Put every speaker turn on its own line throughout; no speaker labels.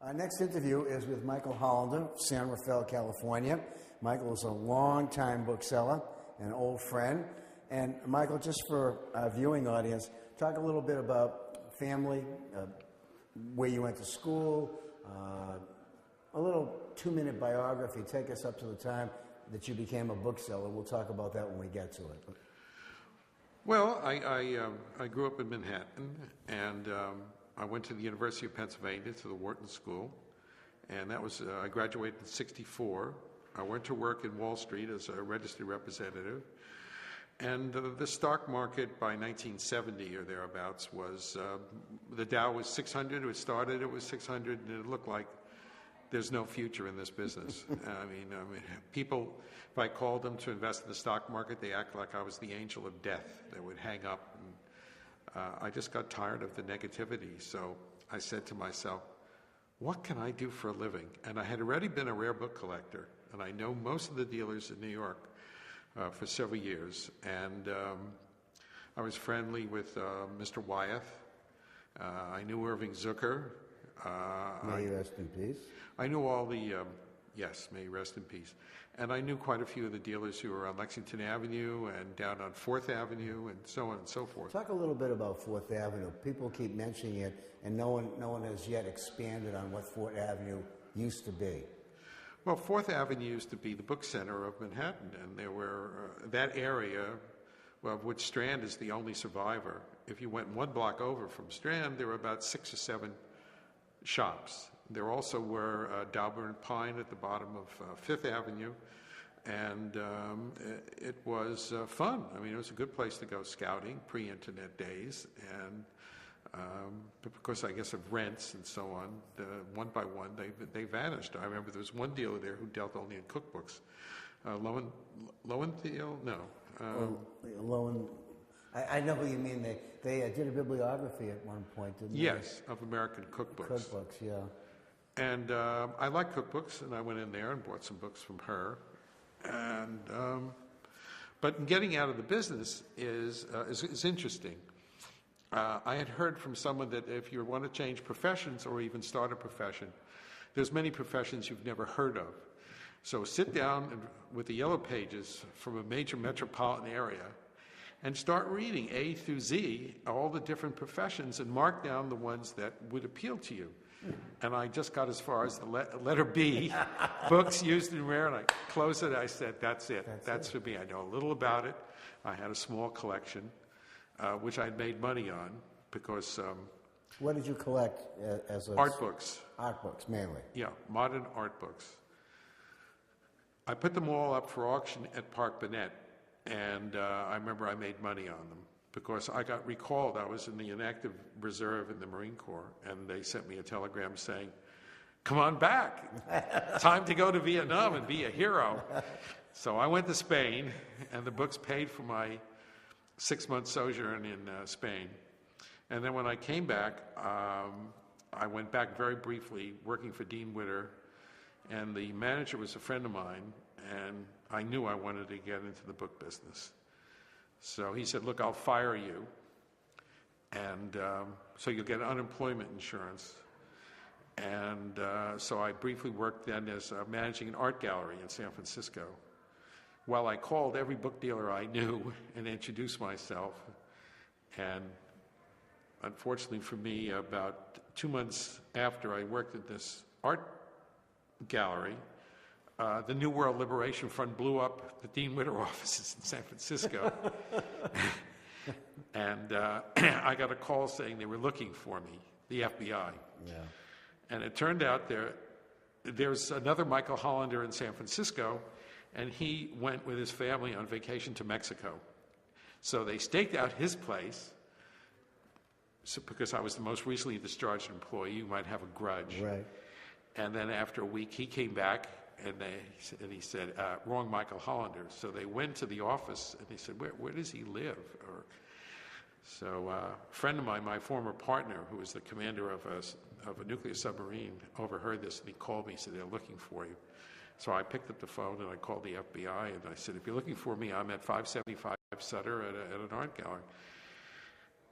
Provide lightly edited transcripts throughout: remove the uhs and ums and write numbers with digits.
Our next interview is with Michael Hollander, San Rafael, California. Michael is a longtime bookseller, an old friend. And Michael, just for our viewing audience, talk a little bit about family, where you went to school, a little 2-minute biography. Take us up to the time that you became a bookseller. We'll talk about that when we get to it.
Well, I grew up in Manhattan, and I went to the University of Pennsylvania, to the Wharton School, and that was, I graduated in '64. I went to work in Wall Street as a registered representative, and the stock market by 1970 or thereabouts was, the Dow was 600, it started, it was 600, and it looked like there's no future in this business. I mean, people, if I called them to invest in the stock market, they act like I was the angel of death that would hang up. And, I just got tired of the negativity, so I said to myself, what can I do for a living? And I had already been a rare book collector, and I know most of the dealers in New York for several years. And I was friendly with Mr. Wyeth. I knew Irving Zucker.
May he rest in peace.
I knew all the, yes, may he rest in peace. And I knew quite a few of the dealers who were on Lexington Avenue and down on 4th Avenue and so on and so forth.
Talk a little bit about 4th Avenue. People keep mentioning it, and no one has yet expanded on what 4th Avenue used to be.
Well, 4th Avenue used to be the book center of Manhattan, and there were, that area, well, of which Strand is the only survivor. If you went one block over from Strand, there were about 6 or 7 shops. There also were Dauber and Pine at the bottom of 5th Avenue, and it was fun. I mean, it was a good place to go scouting, pre-internet days, and because I guess of rents and so on, one by one they vanished. I remember there was one dealer there who dealt only in cookbooks. Lowenthal? No.
I know what you mean. They did a bibliography at one point, didn't they?
Yes, of American cookbooks.
Cookbooks, yeah.
And I like cookbooks, and I went in there and bought some books from her. And but getting out of the business is interesting. I had heard from someone that if you want to change professions or even start a profession, there's many professions you've never heard of. So sit down with the yellow pages from a major metropolitan area and start reading A through Z, all the different professions, and mark down the ones that would appeal to you. And I just got as far as the letter B, books used in rare, and I closed it. I said, that's it. That's for me. I know a little about it. I had a small collection, which I'd made money on because...
what did you collect as a...
Art books.
Art books, mainly.
Yeah, modern art books. I put them all up for auction at Park Bennett, and I remember I made money on them, because I got recalled. I was in the inactive reserve in the Marine Corps, and they sent me a telegram saying, come on back. Time to go to Vietnam and be a hero. So I went to Spain, and the books paid for my 6-month sojourn in Spain. And then when I came back, I went back very briefly, working for Dean Witter, and the manager was a friend of mine, and I knew I wanted to get into the book business. So he said, look, I'll fire you, and so you'll get unemployment insurance. And so I briefly worked then as managing an art gallery in San Francisco, while I called every book dealer I knew and introduced myself. And unfortunately for me, about 2 months after I worked at this art gallery, the New World Liberation Front blew up the Dean Witter offices in San Francisco. And I got a call saying they were looking for me, the FBI.
Yeah.
And it turned out there's another Michael Hollander in San Francisco, and he went with his family on vacation to Mexico. So they staked out his place, because I was the most recently discharged employee. You might have a grudge.
Right. And
then after a week, he came back, and he said, wrong Michael Hollander. So they went to the office, and they said, where does he live? So a friend of mine, my former partner, who was the commander of a nuclear submarine, overheard this, and he called me. He said, they're looking for you. So I picked up the phone, and I called the FBI, and I said, if you're looking for me, I'm at 575 Sutter at an art gallery.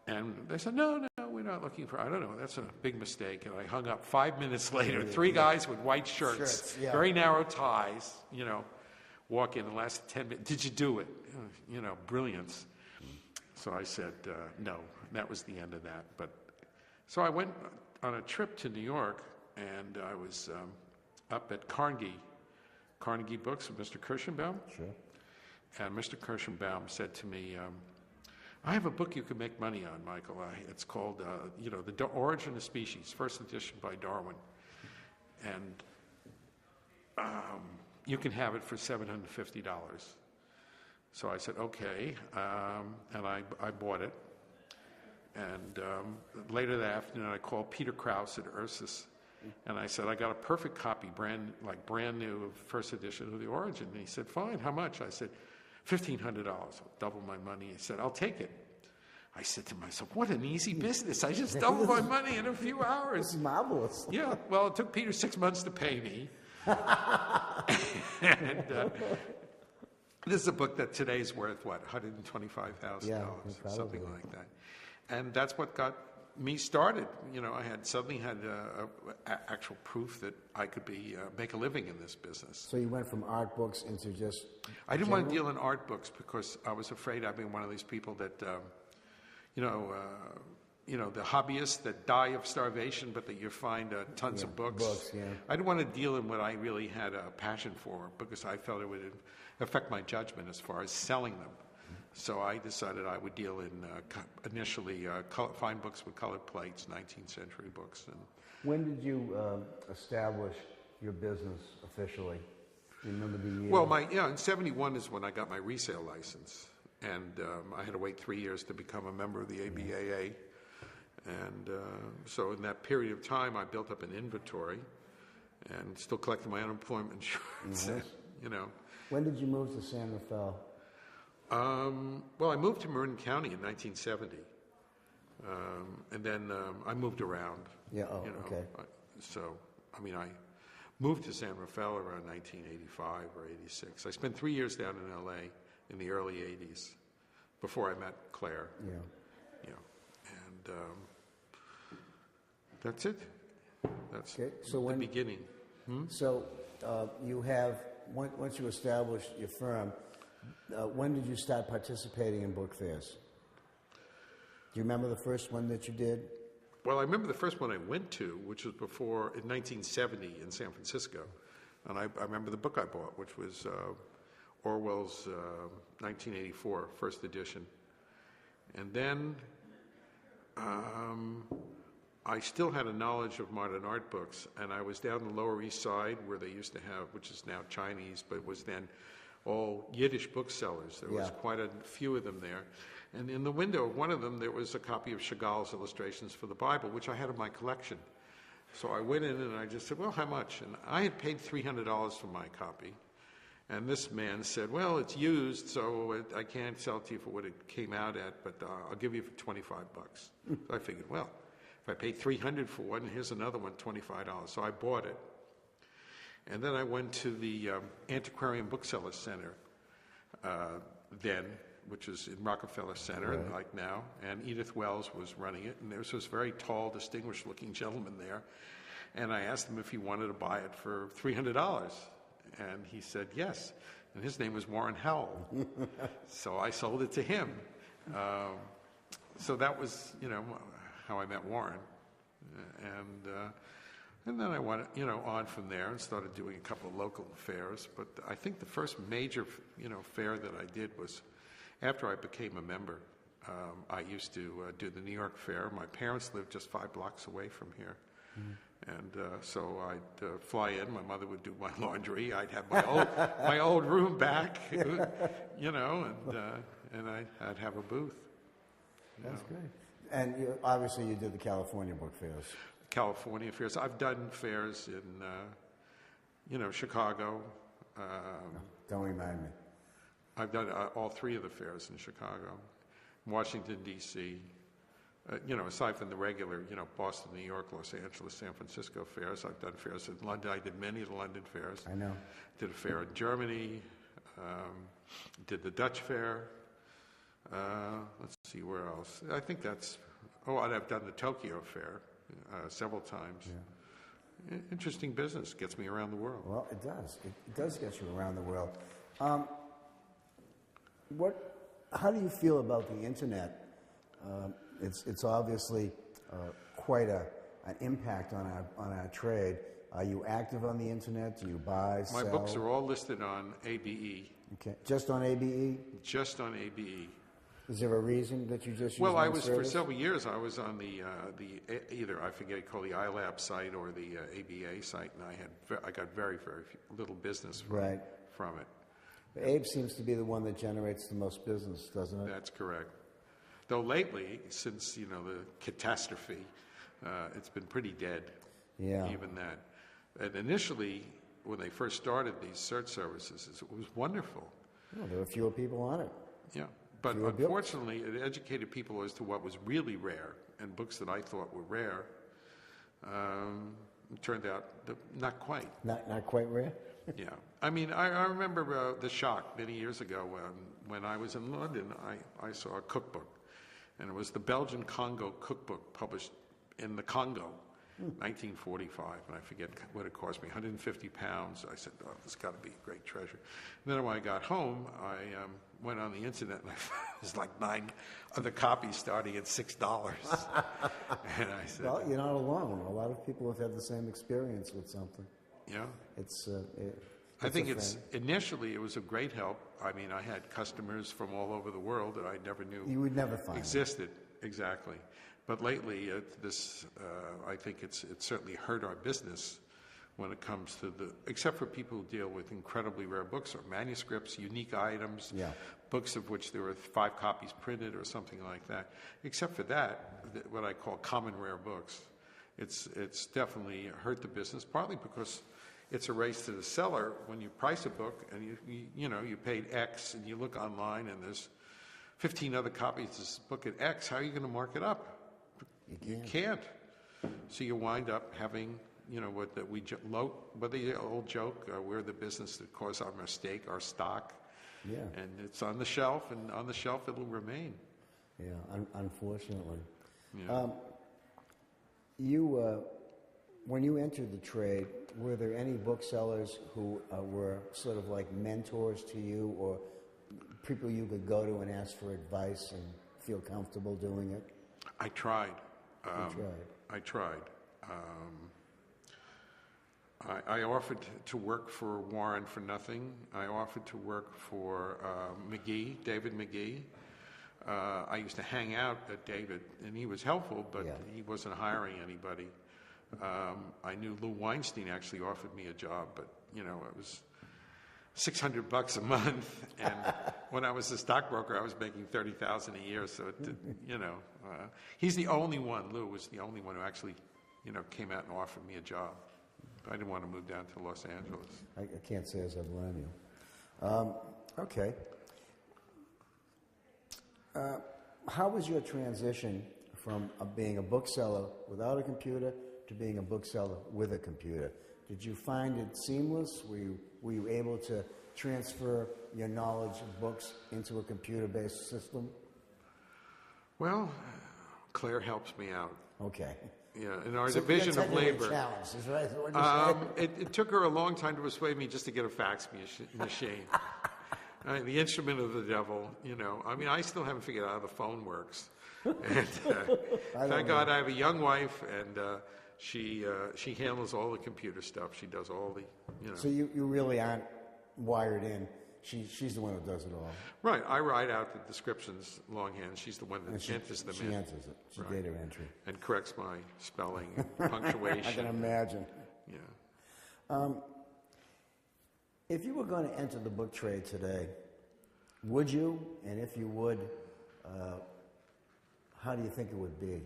And they said, no, we're not looking for, I don't know, that's a big mistake. And I hung up 5 minutes later. 3 guys with white shirts, very narrow ties, walk in the last 10 minutes. Did you do it? Brilliance. So I said, no. That was the end of that. But so I went on a trip to New York, and I was up at Carnegie Books with Mr. Kirschenbaum.
Sure.
And Mr. Kirschenbaum said to me, I have a book you can make money on, Michael. It's called, The Origin of Species, first edition by Darwin. And you can have it for $750. So I said, okay, and I bought it. And later that afternoon, I called Peter Krause at Ursus, and I said, I got a perfect copy, brand new, of first edition of The Origin. And he said, fine, how much? I said, $1,500, double my money. He said, I'll take it. I said to myself, what an easy business. I just doubled my money in a few hours.
This is marvelous.
Yeah, well, it took Peter 6 months to pay me. And this is a book that today is worth, what, $125,000, something like that. And that's what got me started. I suddenly had actual proof that I could make a living in this business.
So you went from art books into just
I didn't want to deal in art books because I was afraid I'd be one of these people that, the hobbyists that die of starvation, but that you find tons of books. I didn't want to deal in what I really had a passion for because I felt it would affect my judgment as far as selling them. So I decided I would deal in initially fine books with colored plates, 19th century books. And
when did you establish your business officially? Do you remember the year?
Well, in 71 is when I got my resale license. And I had to wait 3 years to become a member of the ABAA. And so in that period of time, I built up an inventory and still collecting my unemployment insurance.
Nice. When did you move to San Rafael?
Well, I moved to Marin County in 1970. And then I moved around.
Yeah, okay.
I moved to San Rafael around 1985 or 86. I spent 3 years down in L.A. in the early 80s before I met Claire.
Yeah.
And that's it. That's
so
the beginning.
So you have, once you established your firm, when did you start participating in book fairs? Do you remember the first one that you did?
Well, I remember the first one I went to, which was in 1970 in San Francisco. And I remember the book I bought, which was Orwell's 1984, first edition. And then I still had a knowledge of modern art books, and I was down the Lower East Side where they used to have, which is now Chinese, but was then all Yiddish booksellers. There was quite a few of them there. And in the window of one of them, there was a copy of Chagall's Illustrations for the Bible, which I had in my collection. So I went in and I just said, well, how much? And I had paid $300 for my copy. And this man said, well, it's used, so I can't sell it to you for what it came out at, but I'll give you for $25. So I figured, well, if I paid $300 for one, here's another one, $25. So I bought it. And then I went to the Antiquarian Bookseller Center then, which is in Rockefeller Center, like now, and Edith Wells was running it, and there was this very tall, distinguished-looking gentleman there, and I asked him if he wanted to buy it for $300, and he said yes, and his name was Warren Howell, so I sold it to him. So that was, how I met Warren, and then I went, on from there and started doing a couple of local fairs. But I think the first major, fair that I did was after I became a member. I used to do the New York Fair. My parents lived just 5 blocks away from here. And so I'd fly in. My mother would do my laundry. I'd have my old room back, and I'd have a booth.
That's great. And obviously you did the California book fairs.
California fairs. I've done fairs in, Chicago.
Don't remind me.
I've done all 3 of the fairs in Chicago, Washington, D.C., aside from the regular, Boston, New York, Los Angeles, San Francisco fairs. I've done fairs in London. I did many of the London fairs.
I know.
Did a fair in Germany, did the Dutch fair, Let's see, where else? I think that's, oh, and I've done the Tokyo Fair several times. Interesting business, gets me around the world.
Well, it does. It does get you around the world. How do you feel about the internet? It's obviously quite an impact on our trade. Are you active on the internet? Do you buy, sell?
My books are all listed on ABE.
Okay, just on ABE?
Just on ABE.
Is there a reason that you just use
Well,
one
I was
service?
for several years. I was on the either I forget called the iLab site or the ABA site, and I got very little business from it.
Abe seems to be the one that generates the most business, doesn't it?
That's correct. Though lately, since the catastrophe, it's been pretty dead.
Yeah.
Even that. And initially, when they first started these search services, it was wonderful.
Well, there were fewer people on it.
Yeah. But
Fewer
unfortunately, it educated people as to what was really rare, and books that I thought were rare turned out not quite.
Not quite rare?
Yeah. I mean, I remember the shock many years ago when I was in London. I saw a cookbook, and it was the Belgian Congo cookbook published in the Congo, 1945, and I forget what it cost me, 150 pounds. I said, oh, this has got to be a great treasure. And then when I got home, I went on the internet, and I found there's like 9 other copies starting at $6. And I said,
Well, you're not alone. A lot of people have had the same experience with something.
yeah.
I think
initially it was a great help. I mean, I had customers from all over the world that I never knew
you would never find
existed. Exactly. But lately, I think it's certainly hurt our business when it comes to except for people who deal with incredibly rare books or manuscripts, unique items, books of which there were 5 copies printed or something like that. Except for that, what I call common rare books, it's definitely hurt the business, partly because it's a race to the seller when you price a book and you paid X and you look online and there's 15 other copies of this book at X. How are you going to mark it up? You can't. So you wind up having, the old joke, we're the business that caused our mistake, our stock.
Yeah.
And it's on the shelf, and on the shelf it'll remain.
Yeah, unfortunately.
Yeah.
When you entered the trade, were there any booksellers who were sort of like mentors to you, or people you could go to and ask for advice and feel comfortable doing it?
I tried.
I
offered to work for Warren for nothing. I offered to work for David McGee. I used to hang out at David, and he was helpful, but he wasn't hiring anybody. I knew Lou Weinstein actually offered me a job, but it was $600 a month, and when I was a stockbroker, I was making $30,000 a year. So he's the only one. Lou was the only one who actually, came out and offered me a job. I didn't want to move down to Los Angeles.
I can't say as I blame you. Okay. How was your transition from being a bookseller without a computer to being a bookseller with a computer? Did you find it seamless? Were you able to transfer your knowledge of books into a computer-based system?
Well, Claire helps me out.
Okay.
Yeah, in our division of labor.
Challenges, right?
It took her a long time to persuade me just to get a fax machine. The instrument of the devil, I mean, I still haven't figured out how the phone works. And thank God I have a young wife, and she handles all the computer stuff. She does all the,
So you really aren't wired in. She's the one who does it all.
Right. I write out the descriptions longhand. She's the one that enters them in.
She enters it. She's data entry.
And corrects my spelling and punctuation.
I can imagine.
Yeah.
If you were going to enter the book trade today, would you? And if you would, how do you think it would be?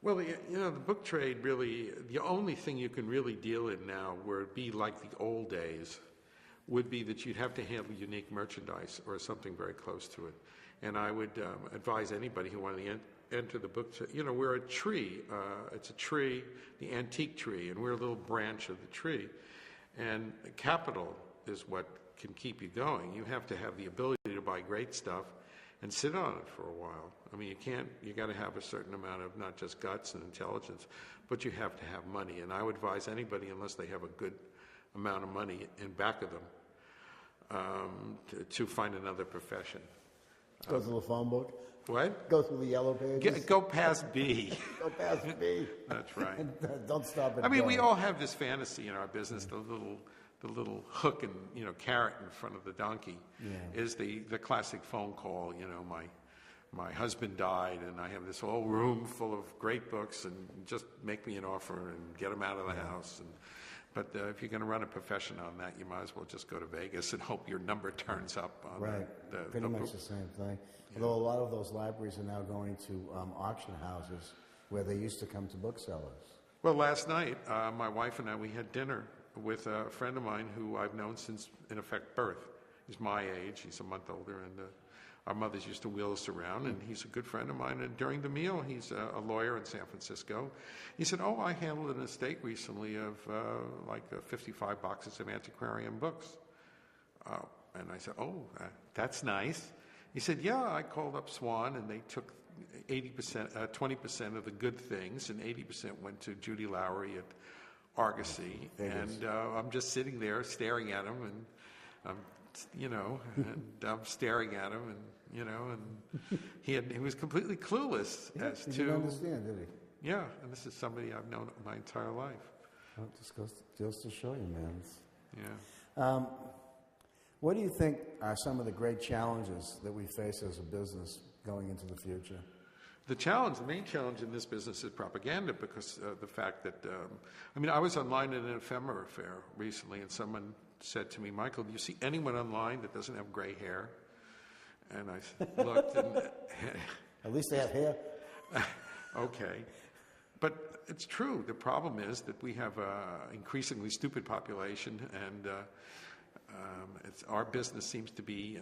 Well, the book trade really, the only thing you can really deal in now where it'd be like the old days would be that you'd have to handle unique merchandise or something very close to it. And I would advise anybody who wanted to enter the book, we're a tree. It's a tree, the antique tree, and we're a little branch of the tree. And capital is what can keep you going. You have to have the ability to buy great stuff and sit on it for a while. I mean, you got to have a certain amount of not just guts and intelligence, but you have to have money. And I would advise anybody, unless they have a good amount of money in back of them, to find another profession.
Go through the phone book?
What?
Go through the yellow pages?
Go past B.
Go past B.
That's right.
And, don't stop at
I mean,
B.
we all have this fantasy in our business, the little hook and carrot in front of the donkey is the classic phone call. My husband died, and I have this whole room full of great books, and just make me an offer and get him out of the house. But if you're going to run a profession on that, you might as well just go to Vegas and hope your number turns up. On
Right, pretty much the same thing. Yeah. Although a lot of those libraries are now going to auction houses where they used to come to booksellers.
Well, last night, my wife and I, we had dinner with a friend of mine who I've known since, in effect, birth. He's my age. He's a month older, and our mothers used to wheel us around, and he's a good friend of mine. And during the meal, he's a lawyer in San Francisco. He said, I handled an estate recently of 55 boxes of antiquarian books. And I said, that's nice. He said, yeah, I called up Swan, and they took 20% of the good things, and 80% went to Judy Lowery at Argosy. And I'm just sitting there staring at him, and I'm staring at him, and he was completely clueless as to.
He didn't understand, did he?
Yeah, and this is somebody I've known my entire life.
Well, it just goes to show you, man.
Yeah.
What do you think are some of the great challenges that we face as a business going into the future?
The main challenge in this business is propaganda, because the fact that, I was online at an ephemera fair recently, and someone said to me, Michael, do you see anyone online that doesn't have gray hair? And I looked, and
at least they have hair.
Okay. But it's true. The problem is that we have an increasingly stupid population, and our business seems to be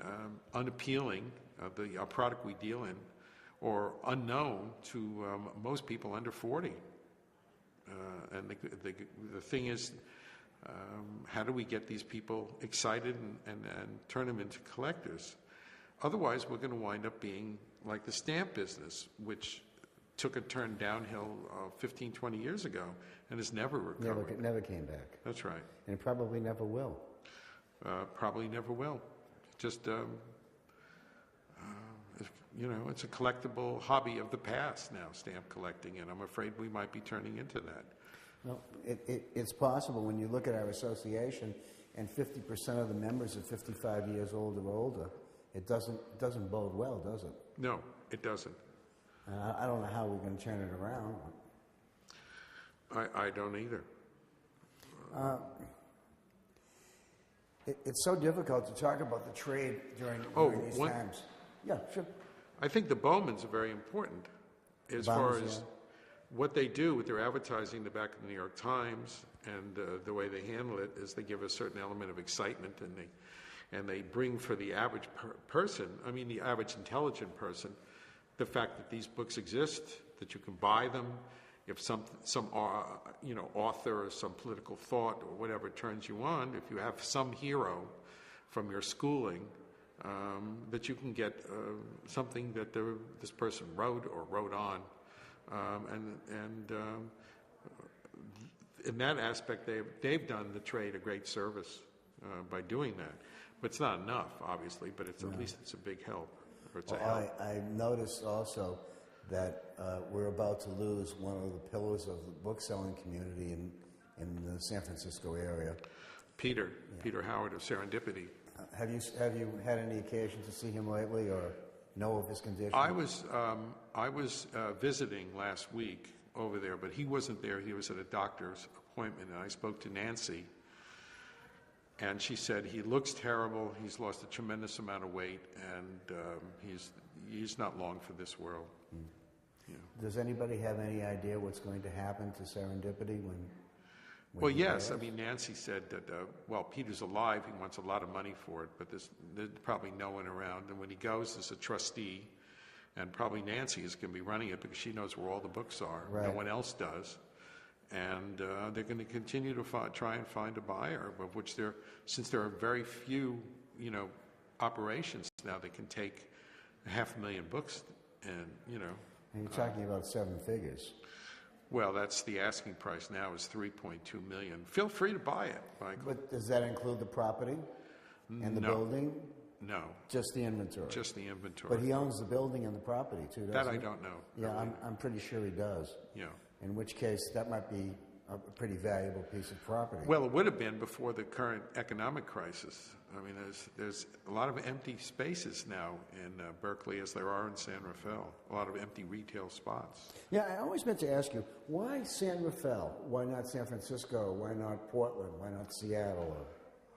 unappealing, our product we deal in, or unknown to most people under 40. And the thing is, how do we get these people excited and turn them into collectors? Otherwise, we're going to wind up being like the stamp business, which took a turn downhill 15, 20 years ago and has never recovered.
Never came back.
That's right.
And it probably never will.
Probably never will. Just, it's a collectible hobby of the past now, stamp collecting, and I'm afraid we might be turning into that.
Well, it's possible when you look at our association, and 50% of the members are 55 years old or older. It doesn't bode well, does it?
No, it doesn't.
I don't know how we're going to turn it around.
I don't either.
It's so difficult to talk about the trade during these times. Yeah, sure.
I think the Bowmans are very important as far as what they do with their advertising in the back of the New York Times, and the way they handle it is they give a certain element of excitement, and they bring for the average person, the average intelligent person, the fact that these books exist, that you can buy them. If some author or some political thought or whatever turns you on, if you have some hero from your schooling, that you can get something that this person wrote or wrote on, and in that aspect, they've done the trade a great service by doing that. But it's not enough, obviously. But at least it's a big help. Or it's a help.
I noticed also that we're about to lose one of the pillars of the book-selling community in the San Francisco area.
Peter Howard of Serendipity.
Have you had any occasion to see him lately, or know of his condition?
I was visiting last week over there, but he wasn't there. He was at a doctor's appointment, and I spoke to Nancy, and she said he looks terrible. He's lost a tremendous amount of weight, and he's not long for this world. Yeah.
Does anybody have any idea what's going to happen to Serendipity when
well, yes. Nancy said that, Peter's alive. He wants a lot of money for it, but there's probably no one around. And when he goes as a trustee, and probably Nancy is going to be running it because she knows where all the books are. Right. No one else does. And they're going to continue to try and find a buyer, of which since there are very few, operations now that can take 500,000 books, and
And you're talking about seven figures.
well, that's the asking price now is 3.2 million. Feel free to buy it, Michael.
But does that include the property and the
No.
building?
No,
Just the inventory.
just the inventory.
But he owns the building and the property too, doesn't
That
he?
I don't know.
Yeah, I'm pretty sure he does.
Yeah.
In which case, that might be a pretty valuable piece of property.
Well, it would have been before the current economic crisis. I mean, there's a lot of empty spaces now in Berkeley, as there are in San Rafael. A lot of empty retail spots.
Yeah, I always meant to ask you, why San Rafael? Why not San Francisco? Why not Portland? Why not Seattle? Or...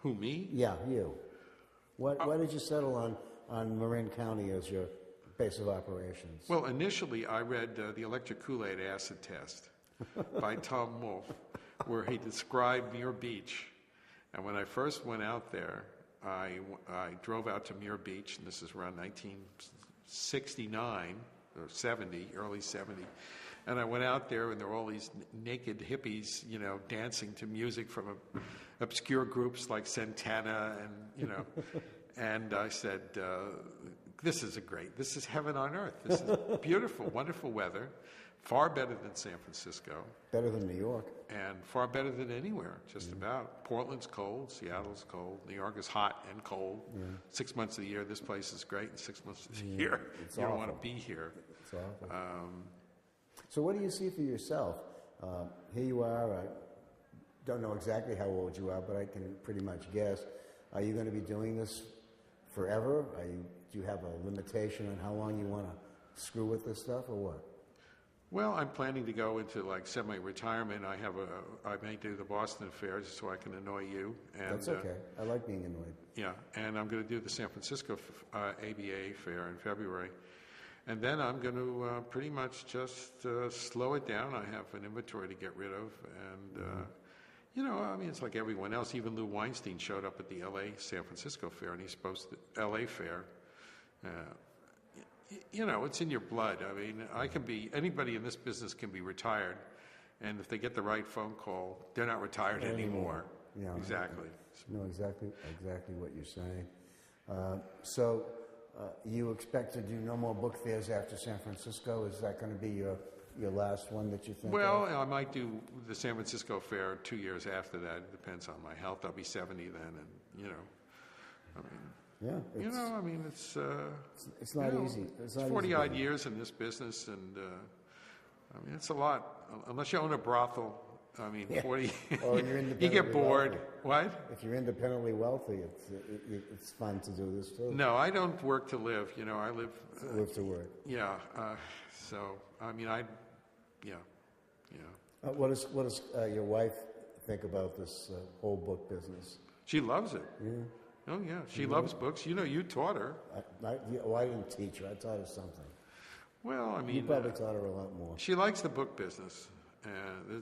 Who, me?
Yeah, you. Why did you settle on Marin County as your base of operations?
Well, initially I read The Electric Kool-Aid Acid Test by Tom Wolfe, where he described Muir Beach. And when I first went out there, I drove out to Muir Beach, and this is around 1969 or 70, early 70. And I went out there, and there were all these naked hippies, dancing to music from obscure groups like Santana, and and I said, "This is this is heaven on earth. This is beautiful, wonderful weather, far better than San Francisco,
Better than New York.
and far better than anywhere, just about. Portland's cold, Seattle's cold, New York is hot and cold. 6 months of the year, this place is great, and 6 months of the year,
it's
you don't want
awful.
to be here."
It's awful. So what do you see for yourself? Here you are. I don't know exactly how old you are, but I can pretty much guess. Are you going to be doing this forever? Do you have a limitation on how long you want to screw with this stuff, or what?
Well, I'm planning to go into semi-retirement. I may do the Boston Fair just so I can annoy you. And,
That's okay. I like being annoyed.
Yeah, and I'm going to do the San Francisco ABA Fair in February. And then I'm going to pretty much just slow it down. I have an inventory to get rid of. And, it's like everyone else. Even Lou Weinstein showed up at the San Francisco Fair, and he's supposed to, LA Fair. It's in your blood. I mean, anybody in this business can be retired. And if they get the right phone call, they're not retired anymore.
Yeah,
exactly.
I know exactly what you're saying. So you expect to do no more book fairs after San Francisco? Is that going to be your last one that you think
Well,
of?
I might do the San Francisco Fair 2 years after that. It depends on my health. I'll be 70 then, and
Yeah, it's not easy. It's not
40-odd years in this business, and it's a lot. Unless you own a brothel, 40.
Or you're
You get
independently
bored.
wealthy.
What?
If you're independently wealthy, it's fun to do this too.
No, I don't work to live. I live.
Live to work.
Yeah.
What does your wife think about this whole book business?
She loves it.
Yeah.
Oh yeah, she loves books. You taught her.
I didn't teach her. I taught her something.
Well,
You probably taught her a lot more.
she likes the book business.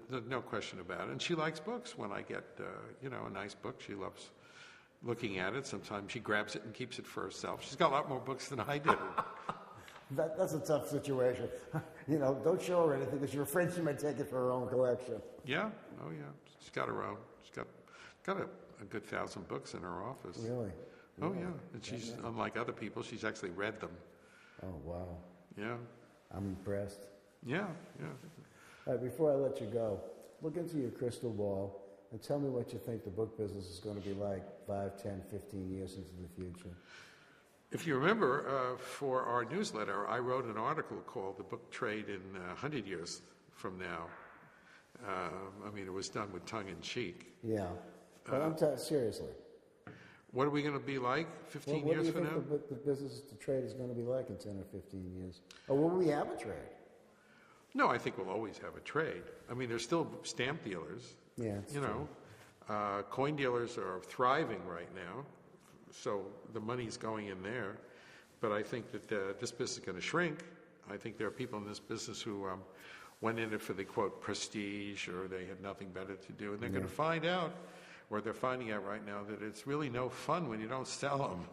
There's no question about it. And she likes books. When I get, a nice book, she loves looking at it. Sometimes she grabs it and keeps it for herself. She's got a lot more books than I do.
That's a tough situation. Don't show her anything because you're afraid she might take it for her own collection.
Yeah. Oh, yeah. She's got her own. She's got a good 1,000 books in her office.
Really?
Oh, yeah. And she's, unlike other people, she's actually read them.
Oh, wow.
Yeah.
I'm impressed.
Yeah, yeah.
All right, before I let you go, look into your crystal ball and tell me what you think the book business is going to be like 5, 10, 15 years into the future.
If you remember, for our newsletter, I wrote an article called The Book Trade in 100 Years from Now. It was done with tongue-in-cheek.
Yeah. But seriously.
What are we going to be like 15
What
years
do you
from
think
now?
the business, the trade is going to be like in 10 or 15 years? Or will we have a trade?
No, I think we'll always have a trade. There's still stamp dealers.
Yeah, it's true.
Coin dealers are thriving right now, so the money's going in there. But I think that this business is going to shrink. I think there are people in this business who went in it for the, quote, prestige, or they had nothing better to do. And they're going to find out, or they're finding out right now, that it's really no fun when you don't sell them.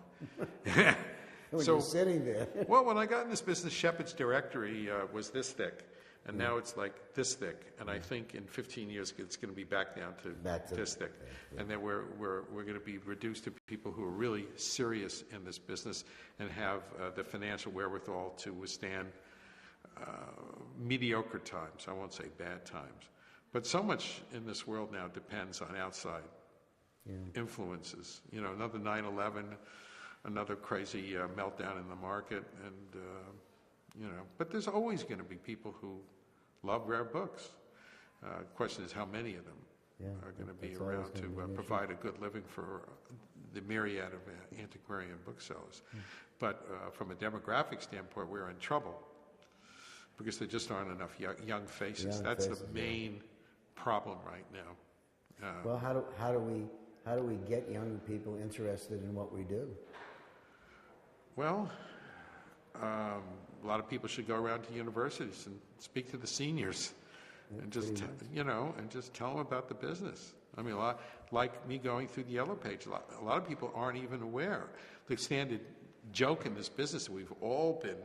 When you're sitting there.
Well, when I got in this business, Shepard's Directory was this thick. And now it's like this thick, and I think in 15 years it's going to be back down to this thick. And then we're going to be reduced to people who are really serious in this business and have the financial wherewithal to withstand mediocre times. I won't say bad times. But so much in this world now depends on outside influences. You know, another 9/11, another crazy meltdown in the market, and you know. But there's always going to be people who love rare books. Question is how many of them are going to be around to provide a good living for the myriad of antiquarian booksellers. But from a demographic standpoint, we're in trouble because there just aren't enough young faces. That's the main problem right now.
Well, how do we get young people interested in what we do?
Well, a lot of people should go around to universities and speak to the seniors, and just just tell them about the business. I mean, like me going through the Yellow Page, a lot of people aren't even aware. The standard joke in this business that we've all been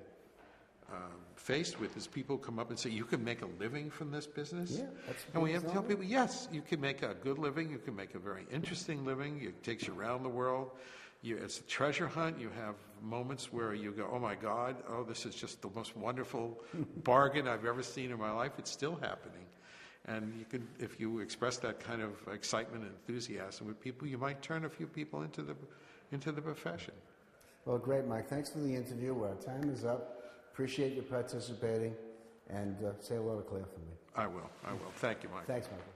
faced with is people come up and say, "You can make a living from this business."
Yeah,
and we have to tell people, yes, you can make a good living. You can make a very interesting living. It takes you around the world. It's a treasure hunt. You have moments where you go, "Oh my God, this is just the most wonderful bargain I've ever seen in my life." It's still happening. And you can, if you express that kind of excitement and enthusiasm with people, you might turn a few people into the profession.
Well, great, Mike. Thanks for the interview. Our time is up. Appreciate you participating, and say hello to Claire for me.
I will. Thank you, Mike.
Thanks, Michael.